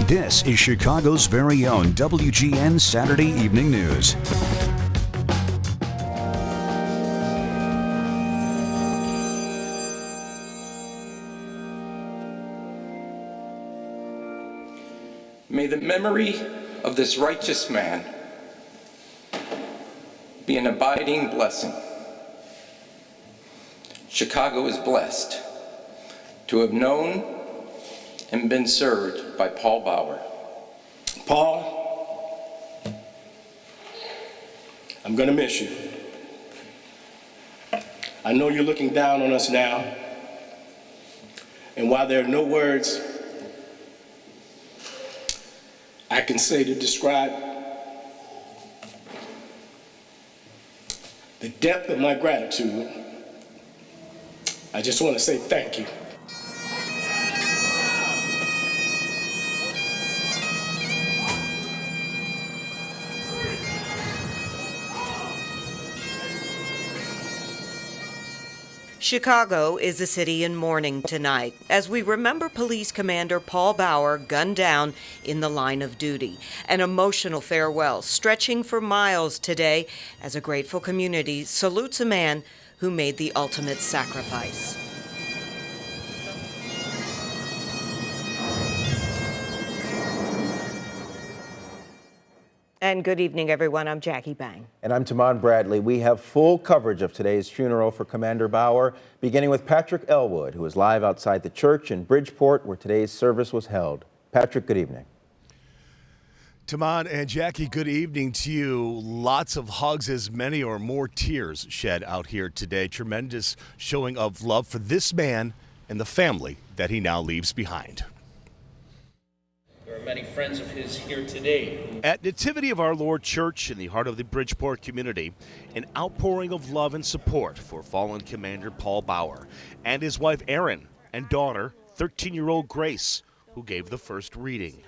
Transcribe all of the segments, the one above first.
This is Chicago's very own WGN Saturday Evening News. May the memory of this righteous man be an abiding blessing. Chicago is blessed to have known and been served by Paul Bauer. Paul, I'm gonna miss you. I know you're looking down on us now, and while there are no words I can say to describe the depth of my gratitude, I just want to say thank you. Chicago is a city in mourning tonight as we remember Police Commander Paul Bauer gunned down in the line of duty. An emotional farewell stretching for miles today as a grateful community salutes a man who made the ultimate sacrifice. And good evening, everyone. I'm Jackie Bang. And I'm Tamon Bradley. We have full coverage of today's funeral for Commander Bauer, beginning with Patrick Elwood, who is live outside the church in Bridgeport, where today's service was held. Patrick, good evening. Tamon and Jackie, good evening to you. Lots of hugs, as many or more tears shed out here today. Tremendous showing of love for this man and the family that he now leaves behind. There are many friends of his here today. At Nativity of Our Lord Church in the heart of the Bridgeport community, an outpouring of love and support for fallen Commander Paul Bauer and his wife Erin and daughter, 13-year-old Grace, who gave the first reading.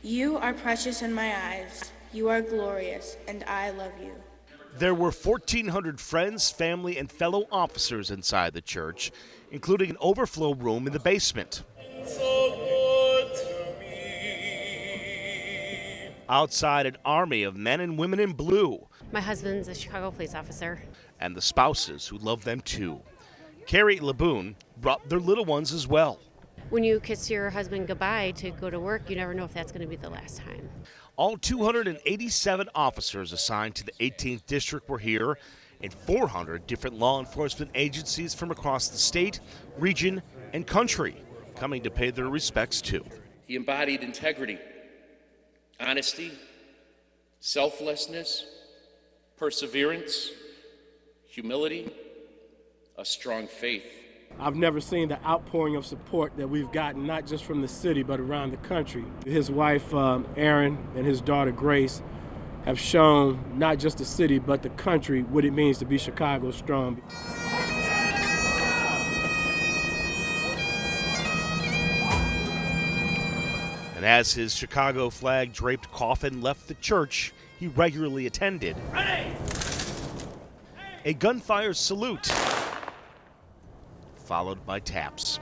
You are precious in my eyes. You are glorious, and I love you. There were 1,400 friends, family, and fellow officers inside the church, including an overflow room in the basement. Outside, an army of men and women in blue. My husband's a Chicago police officer. And the spouses who love them too. Carrie Laboon brought their little ones as well. When you kiss your husband goodbye to go to work, you never know if that's going to be the last time. All 287 officers assigned to the 18th District were here, and 400 different law enforcement agencies from across the state, region, and country coming to pay their respects too. He embodied integrity, honesty, selflessness, perseverance, humility, a strong faith. I've never seen the outpouring of support that we've gotten, not just from the city, but around the country. His wife, Erin, and his daughter, Grace, have shown not just the city, but the country what it means to be Chicago strong. And as his Chicago flag draped coffin left the church he regularly attended, a gunfire salute followed by taps.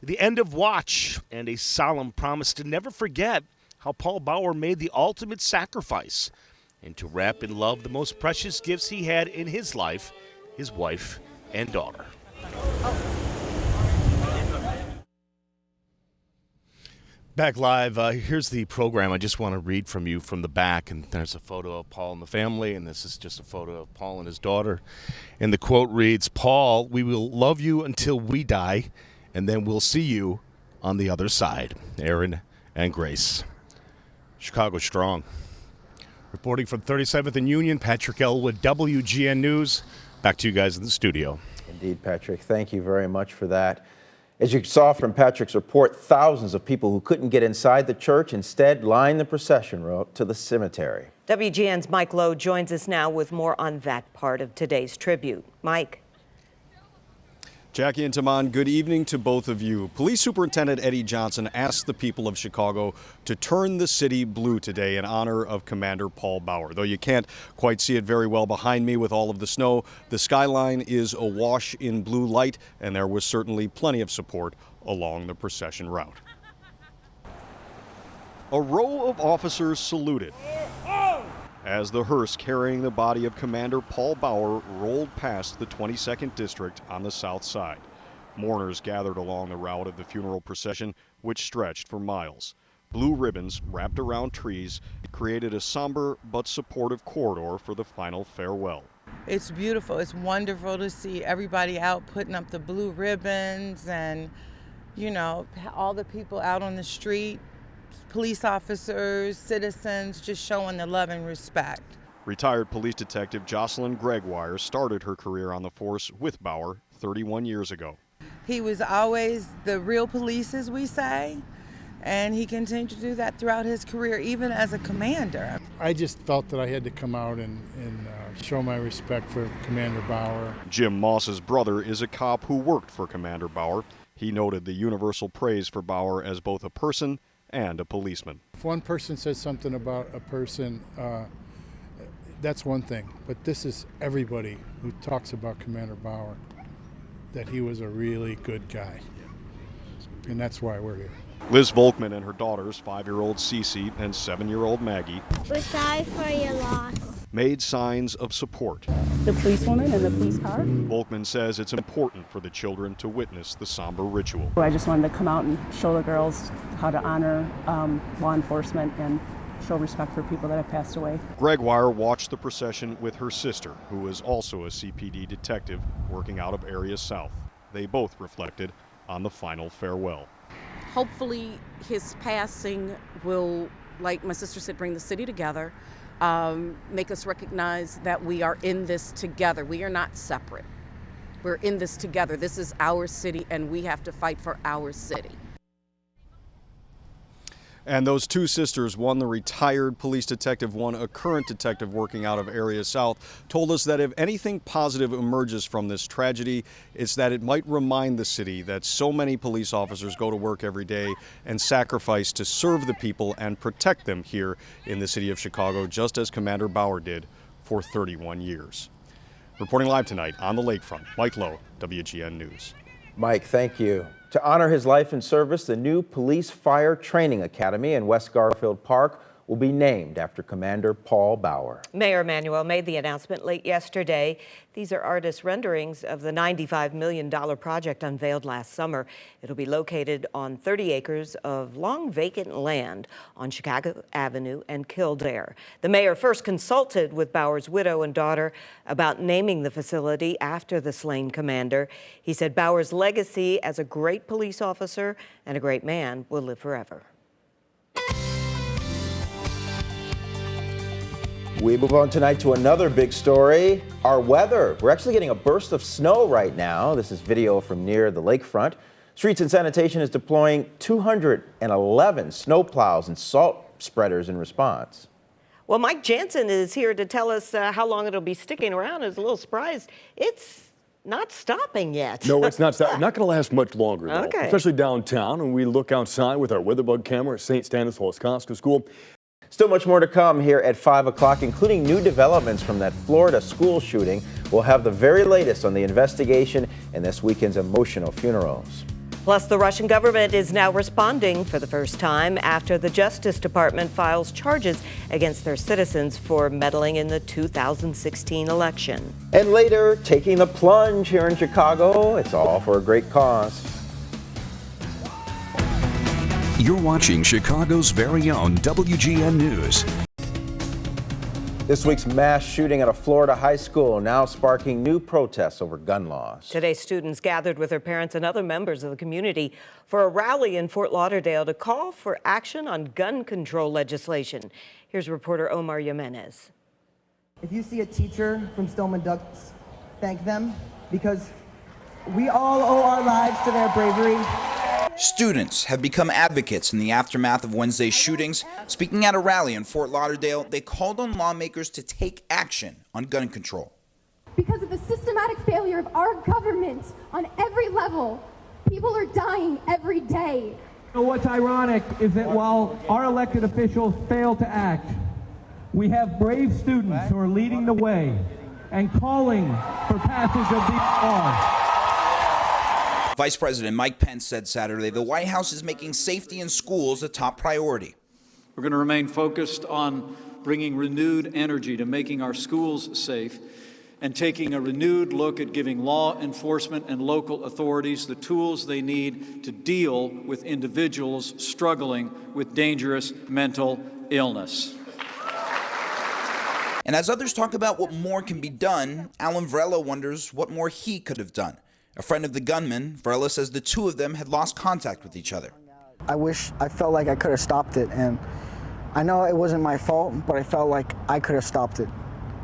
The end of watch and a solemn promise to never forget how Paul Bauer made the ultimate sacrifice and to wrap in love the most precious gifts he had in his life, his wife and daughter. Back live, here's the program. I just want to read from you from the back, and there's a photo of Paul and the family, and this is just a photo of Paul and his daughter. And the quote reads, "Paul, we will love you until we die, and then we'll see you on the other side." Erin and Grace. Chicago strong. Reporting from 37th and Union, Patrick Elwood, WGN News. Back to you guys in the studio. Indeed, Patrick. Thank you very much for that. As you saw from Patrick's report, thousands of people who couldn't get inside the church instead lined the procession route to the cemetery. WGN's Mike Lowe joins us now with more on that part of today's tribute. Mike. Jackie and Taman, good evening to both of you. Police Superintendent Eddie Johnson asked the people of Chicago to turn the city blue today in honor of Commander Paul Bauer. Though you can't quite see it very well behind me with all of the snow, the skyline is awash in blue light, and there was certainly plenty of support along the procession route. A row of officers saluted as the hearse carrying the body of Commander Paul Bauer rolled past the 22nd District on the south side. Mourners gathered along the route of the funeral procession, which stretched for miles. Blue ribbons wrapped around trees created a somber but supportive corridor for the final farewell. It's beautiful. It's wonderful to see everybody out putting up the blue ribbons and, you know, all the people out on the street. Police officers, citizens, just showing the love and respect. Retired police detective Jocelyn Gregoire started her career on the force with Bauer 31 years ago. He was always the real police, as we say, and he continued to do that throughout his career, even as a commander. I just felt that I had to come out and show my respect for Commander Bauer. Jim Moss's brother is a cop who worked for Commander Bauer. He noted the universal praise for Bauer as both a person and a policeman. If one person says something about a person, that's one thing. But this is everybody who talks about Commander Bauer, that he was a really good guy. And that's why we're here. Liz Volkman and her daughters, 5-year-old Cece and 7-year-old Maggie, we're sorry for your loss, made signs of support. The policewoman and the police car. Volkman says it's important for the children to witness the somber ritual. I just wanted to come out and show the girls how to honor law enforcement and show respect for people that have passed away. Gregoire watched the procession with her sister, who is also a CPD detective working out of Area South. They both reflected on the final farewell. Hopefully his passing will, like my sister said, bring the city together, make us recognize that we are in this together. We are not separate. We're in this together. This is our city, and we have to fight for our city. And those two sisters, one the retired police detective, one a current detective working out of Area South, told us that if anything positive emerges from this tragedy, it's that it might remind the city that so many police officers go to work every day and sacrifice to serve the people and protect them here in the city of Chicago, just as Commander Bauer did for 31 years. Reporting live tonight on the lakefront, Mike Lowe, WGN News. Mike, thank you. To honor his life and service, the new Police Fire Training Academy in West Garfield Park will be named after Commander Paul Bauer. Mayor Emanuel made the announcement late yesterday. These are artist renderings of the $95 million project unveiled last summer. It'll be located on 30 acres of long vacant land on Chicago Avenue and Kildare. The mayor first consulted with Bauer's widow and daughter about naming the facility after the slain commander. He said Bauer's legacy as a great police officer and a great man will live forever. We move on tonight to another big story, our weather. We're actually getting a burst of snow right now. This is video from near the lakefront. Streets and Sanitation is deploying 211 snowplows and salt spreaders in response. Well, Mike Jansen is here to tell us how long it'll be sticking around. I was a little surprised. It's not stopping yet. No, it's not stopping. Not going to last much longer, though, okay. Especially downtown. And we look outside with our weatherbug camera at St. Stanislaus Costco School. Still much more to come here at 5 o'clock, including new developments from that Florida school shooting. We'll have the very latest on the investigation and this weekend's emotional funerals. Plus, the Russian government is now responding for the first time after the Justice Department files charges against their citizens for meddling in the 2016 election. And later, taking the plunge here in Chicago. It's all for a great cause. You're watching Chicago's very own WGN News. This week's mass shooting at a Florida high school now sparking new protests over gun laws. Today, students gathered with their parents and other members of the community for a rally in Fort Lauderdale to call for action on gun control legislation. Here's reporter Omar Jimenez. If you see a teacher from Stoneman Douglas, thank them, because we all owe our lives to their bravery. Students have become advocates in the aftermath of Wednesday's shootings. Speaking at a rally in Fort Lauderdale, they called on lawmakers to take action on gun control. because of the systematic failure of our government on every level. People are dying every day. What's ironic is that while our elected officials fail to act, we have brave students who are leading the way and calling for passage of these laws. Vice President Mike Pence said Saturday the White House is making safety in schools a top priority. We're going to remain focused on bringing renewed energy to making our schools safe and taking a renewed look at giving law enforcement and local authorities the tools they need to deal with individuals struggling with dangerous mental illness. And as others talk about what more can be done, Alan Varela wonders what more he could have done. A friend of the gunman, Varela says the two of them had lost contact with each other. I felt like I could have stopped it, and I know it wasn't my fault, but I felt like I could have stopped it.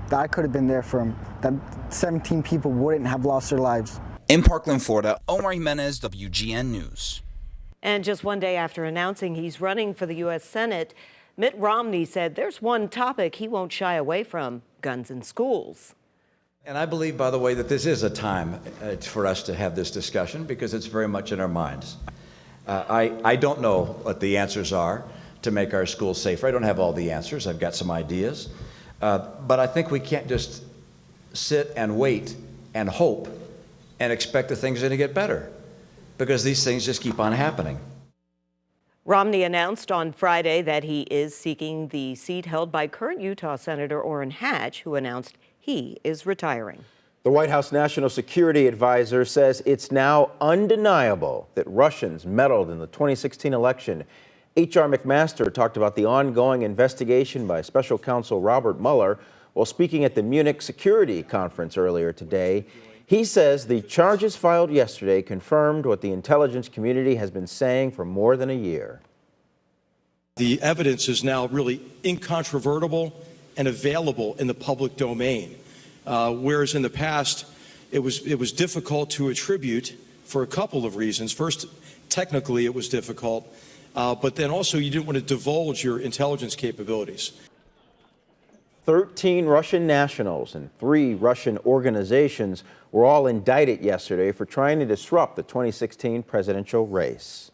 That I could have been there for him, that 17 people wouldn't have lost their lives. In Parkland, Florida, Omar Jimenez, WGN News. And just one day after announcing he's running for the U.S. Senate, Mitt Romney said there's one topic he won't shy away from: guns in schools. And I believe, by the way, that this is a time for us to have this discussion because it's very much in our minds. I don't know what the answers are to make our schools safer. I don't have all the answers. I've got some ideas. But I think we can't just sit and wait and hope and expect that things are going to get better, because these things just keep on happening. Romney announced on Friday that he is seeking the seat held by current Utah Senator Orrin Hatch, who announced he is retiring. The White House National Security Advisor says it's now undeniable that Russians meddled in the 2016 election. H.R. McMaster talked about the ongoing investigation by Special Counsel Robert Mueller while speaking at the Munich Security Conference earlier today. He says the charges filed yesterday confirmed what the intelligence community has been saying for more than a year. The evidence is now really incontrovertible and available in the public domain, whereas in the past it was difficult to attribute for a couple of reasons. First, technically it was difficult, but then also you didn't want to divulge your intelligence capabilities. 13 Russian nationals and 3 Russian organizations were all indicted yesterday for trying to disrupt the 2016 presidential race.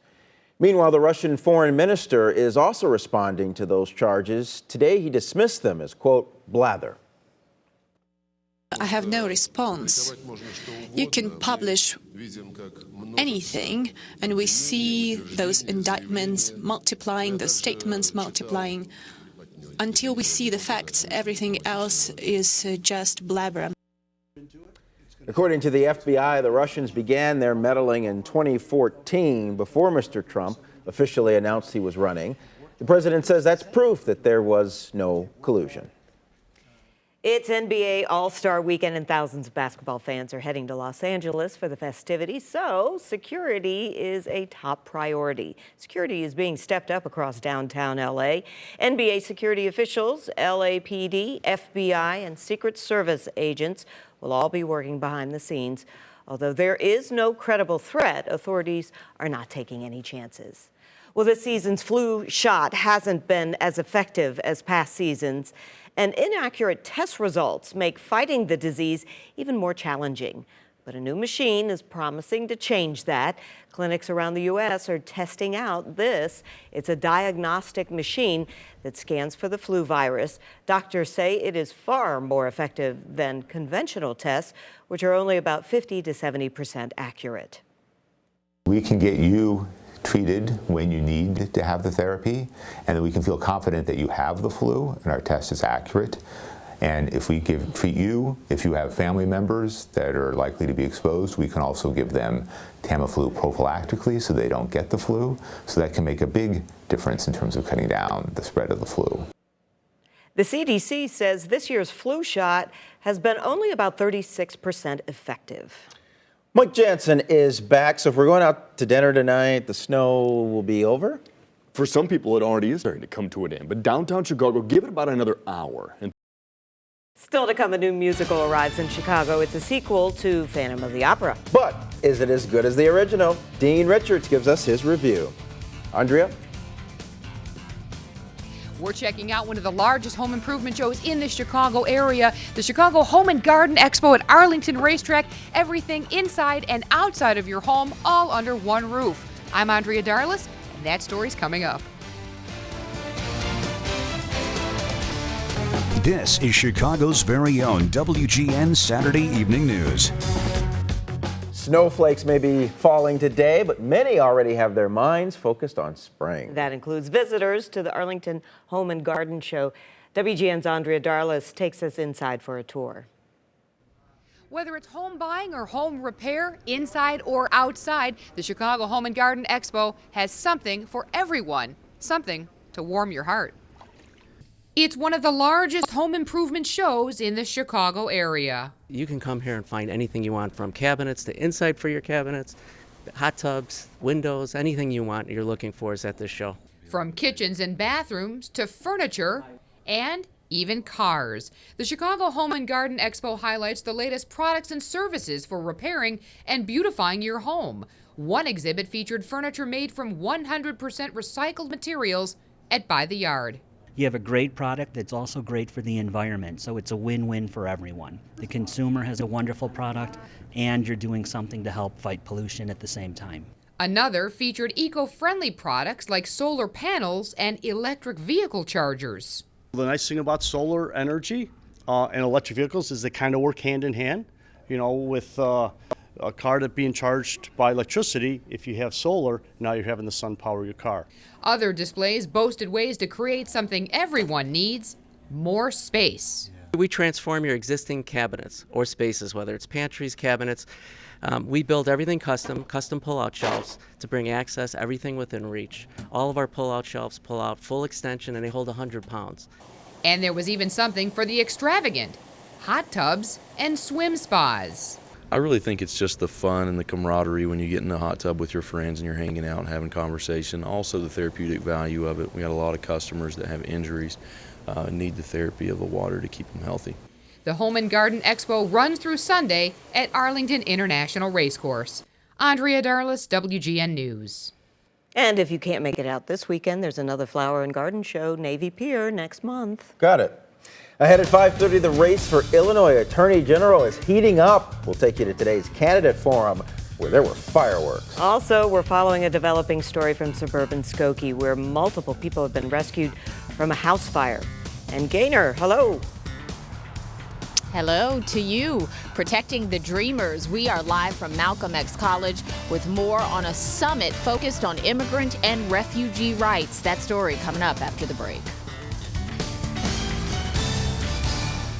Meanwhile, the Russian foreign minister is also responding to those charges. Today, he dismissed them as, quote, blather. I have no response. You can publish anything, and we see those indictments multiplying, those statements multiplying. Until we see the facts, everything else is just blabber. According to the FBI, the Russians began their meddling in 2014 before Mr. Trump officially announced he was running. The president says that's proof that there was no collusion. It's NBA All-Star Weekend, and thousands of basketball fans are heading to Los Angeles for the festivities, so security is a top priority. Security is being stepped up across downtown L.A. NBA security officials, LAPD, FBI, and Secret Service agents will all be working behind the scenes. Although there is no credible threat, authorities are not taking any chances. Well, this season's flu shot hasn't been as effective as past seasons, and inaccurate test results make fighting the disease even more challenging. But a new machine is promising to change that. Clinics around the U.S. are testing out this. It's a diagnostic machine that scans for the flu virus. Doctors say it is far more effective than conventional tests, which are only about 50 to 70% accurate. We can get you treated when you need to have the therapy, and then we can feel confident that you have the flu and our test is accurate. And if we treat you, if you have family members that are likely to be exposed, we can also give them Tamiflu prophylactically so they don't get the flu. So that can make a big difference in terms of cutting down the spread of the flu. The CDC says this year's flu shot has been only about 36% effective. Mike Jansen is back, so if we're going out to dinner tonight, the snow will be over? For some people, it already is starting to come to an end, but downtown Chicago, give it about another hour. Still to come, a new musical arrives in Chicago. It's a sequel to Phantom of the Opera. But is it as good as the original? Dean Richards gives us his review. Andrea? We're checking out one of the largest home improvement shows in the Chicago area, the Chicago Home and Garden Expo at Arlington Racetrack. Everything inside and outside of your home, all under one roof. I'm Andrea Darlis, and that story's coming up. This is Chicago's very own WGN Saturday Evening News. Snowflakes may be falling today, but many already have their minds focused on spring. That includes visitors to the Arlington Home and Garden Show. WGN's Andrea Darlis takes us inside for a tour. Whether it's home buying or home repair, inside or outside, the Chicago Home and Garden Expo has something for everyone, something to warm your heart. It's one of the largest home improvement shows in the Chicago area. You can come here and find anything you want, from cabinets to inside for your cabinets, hot tubs, windows, anything you want you're looking for is at this show. From kitchens and bathrooms to furniture and even cars. The Chicago Home and Garden Expo highlights the latest products and services for repairing and beautifying your home. One exhibit featured furniture made from 100% recycled materials at By the Yard. You have a great product that's also great for the environment, so it's a win-win for everyone. The consumer has a wonderful product, and you're doing something to help fight pollution at the same time. Another featured eco-friendly products like solar panels and electric vehicle chargers. The nice thing about solar energy and electric vehicles is they kind of work hand in hand. You know, with a car that's being charged by electricity, if you have solar, now you're having the sun power your car. Other displays boasted ways to create something everyone needs: more space. We transform your existing cabinets or spaces, whether it's pantries, cabinets. We build everything custom pull-out shelves to bring access, everything within reach. All of our pull-out shelves pull out full extension and they hold 100 pounds. And there was even something for the extravagant: hot tubs and swim spas. I really think it's just the fun and the camaraderie when you get in the hot tub with your friends and you're hanging out and having conversation. Also the therapeutic value of it. We got a lot of customers that have injuries and need the therapy of the water to keep them healthy. The Home and Garden Expo runs through Sunday at Arlington International Racecourse. Andrea Darlis, WGN News. And if you can't make it out this weekend, there's another flower and garden show, Navy Pier, next month. Got it. Ahead at 5:30, the race for Illinois Attorney General is heating up. We'll take you to today's candidate forum, where there were fireworks. Also, we're following a developing story from suburban Skokie, where multiple people have been rescued from a house fire. And Gaynor, hello. Hello to you. Protecting the dreamers. We are live from Malcolm X College with more on a summit focused on immigrant and refugee rights. That story coming up after the break.